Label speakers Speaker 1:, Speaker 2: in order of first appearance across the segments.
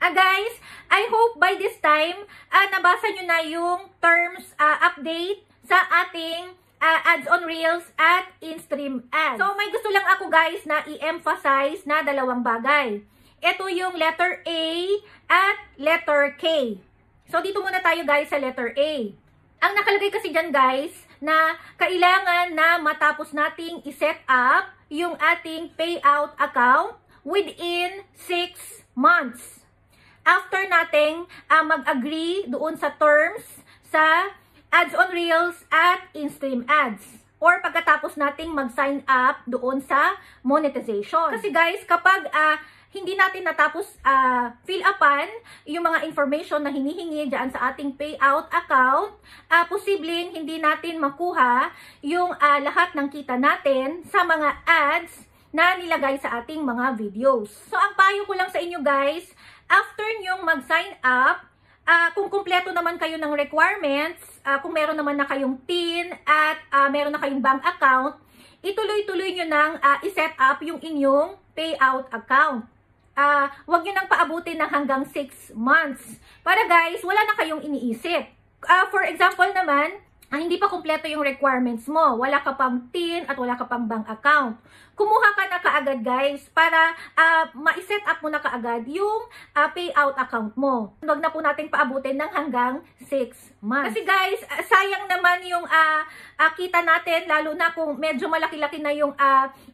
Speaker 1: Guys, I hope by this time, nabasa nyo na yung terms update sa ating ads on Reels at in-stream ads. So, may gusto lang ako guys na i-emphasize na dalawang bagay. Ito yung letter A at letter K. So, dito muna tayo guys sa letter A. Ang nakalagay kasi dyan guys, na kailangan na matapos nating i-set up yung ating payout account within 6 months. After nating mag-agree doon sa terms sa ads on Reels at in-stream ads. Or pagkatapos nating mag-sign up doon sa monetization. Kasi guys, kapag hindi natin natapos fill upan yung mga information na hinihingi dyan sa ating payout account, posibleng hindi natin makuha yung lahat ng kita natin sa mga ads na nilagay sa ating mga videos. So, ang payo ko lang sa inyo guys, after nyong mag-sign up, kung kumpleto naman kayo ng requirements, kung meron naman na kayong TIN at meron na kayong bank account, ituloy-tuloy nyo nang i-set up yung inyong payout account. Huwag nyo nang paabutin ng hanggang 6 months. Para guys, wala na kayong iniisip. For example naman, hindi pa kumpleto yung requirements mo. Wala ka pang TIN at wala ka pang bank account. Kumuha ka na kaagad guys para ma-set up mo na kaagad yung payout account mo. Huwag na po natin paabutin ng hanggang 6 months. Kasi guys, sayang naman yung kita natin, lalo na kung medyo malaki-laki na yung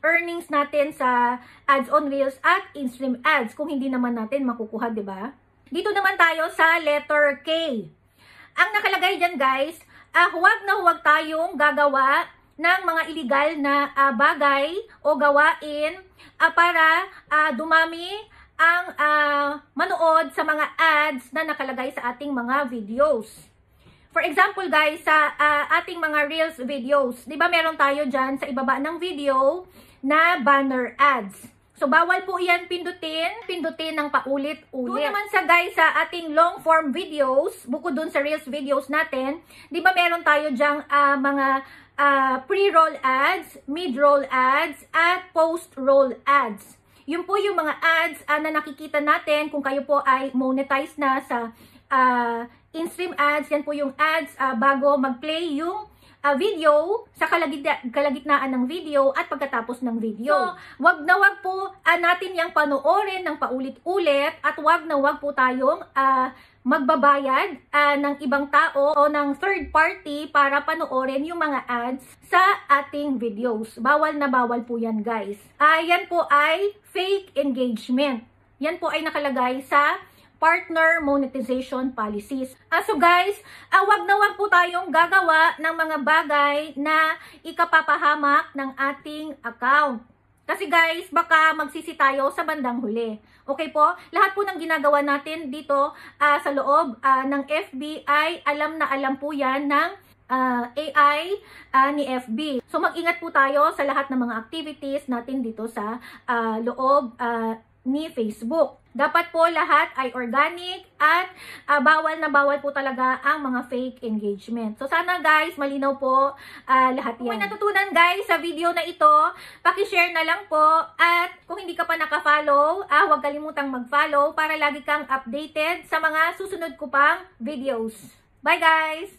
Speaker 1: earnings natin sa ads on Reels at in-stream ads kung hindi naman natin makukuha, di ba? Dito naman tayo sa letter K. Ang nakalagay dyan guys, huwag na huwag tayong gagawa ng mga illegal na bagay o gawain para dumami ang manood sa mga ads na nakalagay sa ating mga videos. For example guys, sa ating mga Reels videos, di ba meron tayo dyan sa ibaba ng video na banner ads. So, bawal po yan pindutin ng paulit-ulit. Doon naman sa guys, sa ating long form videos, bukod dun sa Reels videos natin, di ba meron tayo dyang mga pre-roll ads, mid-roll ads, at post-roll ads. Yun po yung mga ads na nakikita natin kung kayo po ay monetize na sa in-stream ads. Yan po yung ads bago mag-play yung video sa kalagitnaan ng video at pagkatapos ng video. So, wag na wag po natin yang panoorin ng paulit-ulit at wag na wag po tayong magbabayad ng ibang tao o ng third party para panoorin yung mga ads sa ating videos. Bawal na bawal po yan guys. Yan po ay fake engagement. Yan po ay nakalagay sa partner monetization policies. So guys, wag na wag po tayong gagawa ng mga bagay na ikapapahamak ng ating account. Kasi guys, baka magsisi tayo sa bandang huli. Okay po? Lahat po ng ginagawa natin dito sa loob ng FB ay alam na alam po yan ng AI ni FB. So mag-ingat po tayo sa lahat ng mga activities natin dito sa loob ni Facebook. Dapat po lahat ay organic at bawal na bawal po talaga ang mga fake engagement. So sana guys, malinaw po lahat yan. Kung may natutunan guys sa video na ito, paki-share na lang po. At kung hindi ka pa naka-follow, huwag kalimutang mag-follow para lagi kang updated sa mga susunod ko pang videos. Bye guys!